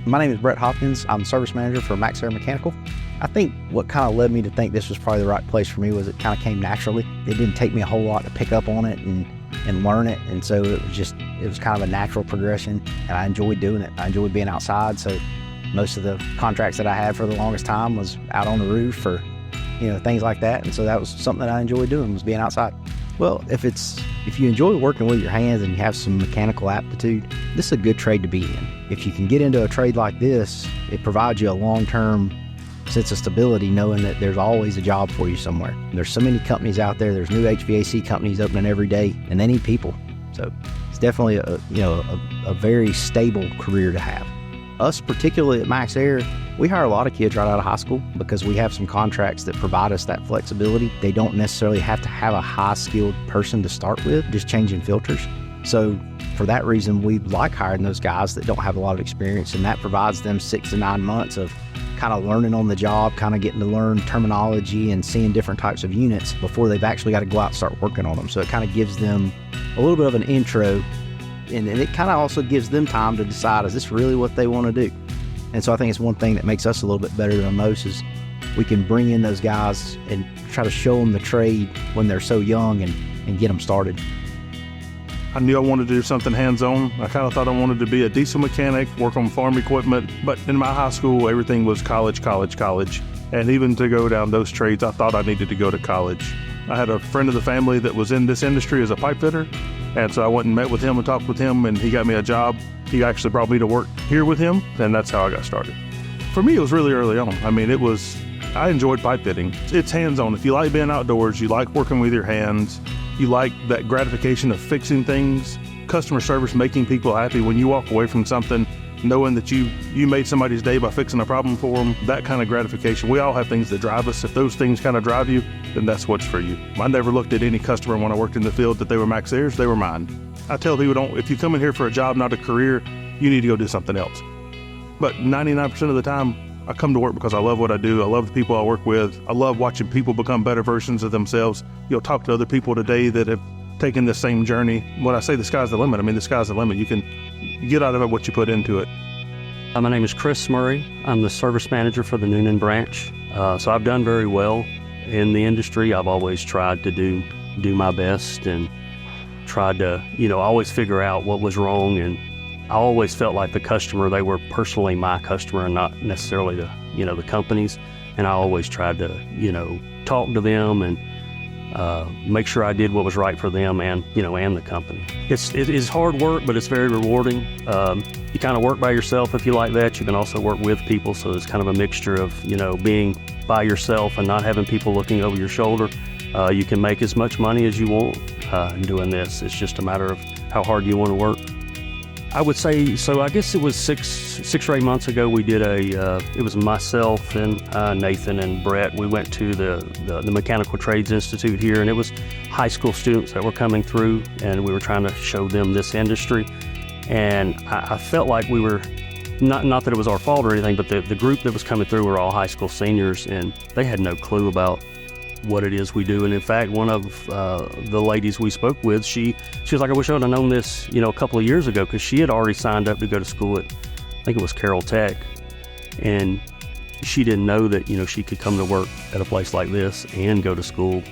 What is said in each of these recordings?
My name is Brett Hopkins. I'm service manager for Maxair Mechanical. I think what kind of led me to think this was probably the right place for me was it kind of came naturally. It didn't take me a whole lot to pick up on it and learn it, and so it was kind of a natural progression, and I enjoyed doing it. I enjoyed being outside, so most of the contracts that I had for the longest time was out on the roof or things like that, and so that was something that I enjoyed doing, was being outside. Well, if you enjoy working with your hands and you have some mechanical aptitude, this is a good trade to be in. If you can get into a trade like this, it provides you a long-term sense of stability, knowing that there's always a job for you somewhere. There's so many companies out there. There's new HVAC companies opening every day, and they need people. So it's definitely a very stable career to have. Us, particularly at Maxair, we hire a lot of kids right out of high school because we have some contracts that provide us that flexibility. They don't necessarily have to have a high-skilled person to start with, just changing filters. So for that reason, we like hiring those guys that don't have a lot of experience, and that provides them 6 to 9 months of kind of learning on the job, kind of getting to learn terminology and seeing different types of units before they've actually got to go out and start working on them. So it kind of gives them a little bit of an intro, and it kind of also gives them time to decide, is this really what they want to do? And so I think it's one thing that makes us a little bit better than most is we can bring in those guys and try to show them the trade when they're so young and get them started. I knew I wanted to do something hands-on. I kind of thought I wanted to be a diesel mechanic, work on farm equipment, but in my high school, everything was college. And even to go down those trades, I thought I needed to go to college. I had a friend of the family that was in this industry as a pipe fitter, and so I went and met with him and talked with him, and he got me a job. He actually brought me to work here with him, and that's how I got started. For me, it was really early on. I mean, I enjoyed pipe fitting. It's hands-on. If you like being outdoors, you like working with your hands, you like that gratification of fixing things, customer service, making people happy. When you walk away from something, knowing that you made somebody's day by fixing a problem for them, that kind of gratification. We all have things that drive us. If those things kind of drive you, then that's what's for you. I never looked at any customer when I worked in the field that they were Maxairs, they were mine. I tell people, if you come in here for a job, not a career, you need to go do something else. But 99% of the time, I come to work because I love what I do. I love the people I work with. I love watching people become better versions of themselves. You'll talk to other people today that have taken the same journey. When I say the sky's the limit, I mean the sky's the limit. You can get out of it what you put into it. My name is Chris Murray. I'm the service manager for the Noonan branch. So I've done very well in the industry. I've always tried to do my best and tried to, always figure out what was wrong. And I always felt like the customer, they were personally my customer and not necessarily the companies. And I always tried to, talk to them and make sure I did what was right for them and the company. It is hard work, but it's very rewarding. You kind of work by yourself if you like that. You can also work with people, so it's kind of a mixture of, being by yourself and not having people looking over your shoulder. You can make as much money as you want doing this. It's just a matter of how hard you want to work. I would say, so I guess it was six or 8 months ago, we did it was myself and Nathan and Brett. We went to the Mechanical Trades Institute here, and it was high school students that were coming through, and we were trying to show them this industry. And I felt like we were, not that it was our fault or anything, but the group that was coming through were all high school seniors, and they had no clue about what it is we do. And in fact, one of the ladies we spoke with, she was like, I wish I would have known this, a couple of years ago, because she had already signed up to go to school at, I think it was Carroll Tech, and she didn't know that, she could come to work at a place like this and go to school.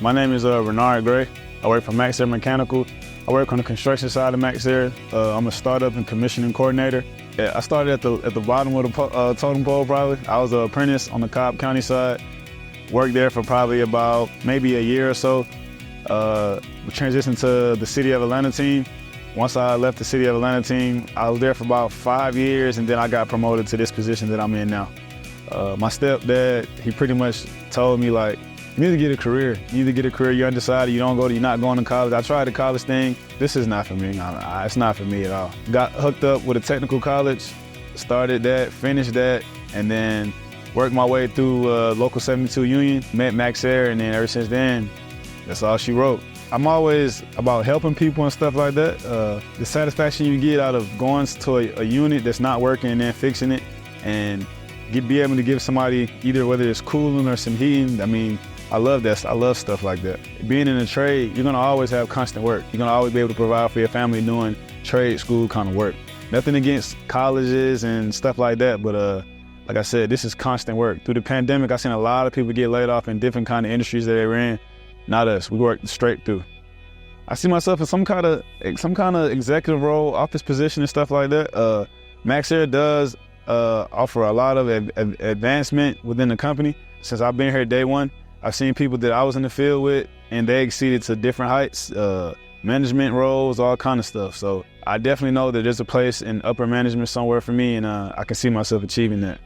My name is Renard Gray. I work for Maxair Mechanical. I work on the construction side of Maxair. I'm a startup and commissioning coordinator. I started at the bottom of the totem pole probably. I was an apprentice on the Cobb County side. Worked there for probably about maybe a year or so. We transitioned to the City of Atlanta team. Once I left the City of Atlanta team, I was there for about 5 years, and then I got promoted to this position that I'm in now. My stepdad, he pretty much told me, like, you need to get a career. You're undecided, you're not going to college. I tried the college thing. This is not for me. It's not for me at all. Got hooked up with a technical college, started that, finished that, and then worked my way through Local 72 Union, met Maxair, and then ever since then, that's all she wrote. I'm always about helping people and stuff like that. The satisfaction you get out of going to a unit that's not working and then fixing it and be able to give somebody either whether it's cooling or some heating, I mean, I love that. I love stuff like that. Being in a trade, you're gonna always have constant work. You're gonna always be able to provide for your family doing trade school kind of work. Nothing against colleges and stuff like that, but like I said, this is constant work. Through the pandemic, I've seen a lot of people get laid off in different kind of industries that they were in. Not us. We worked straight through. I see myself in some kind of executive role, office position and stuff like that. Maxair does offer a lot of advancement within the company. Since I've been here day one, I've seen people that I was in the field with, and they exceeded to different heights, management roles, all kind of stuff. So I definitely know that there's a place in upper management somewhere for me, and I can see myself achieving that.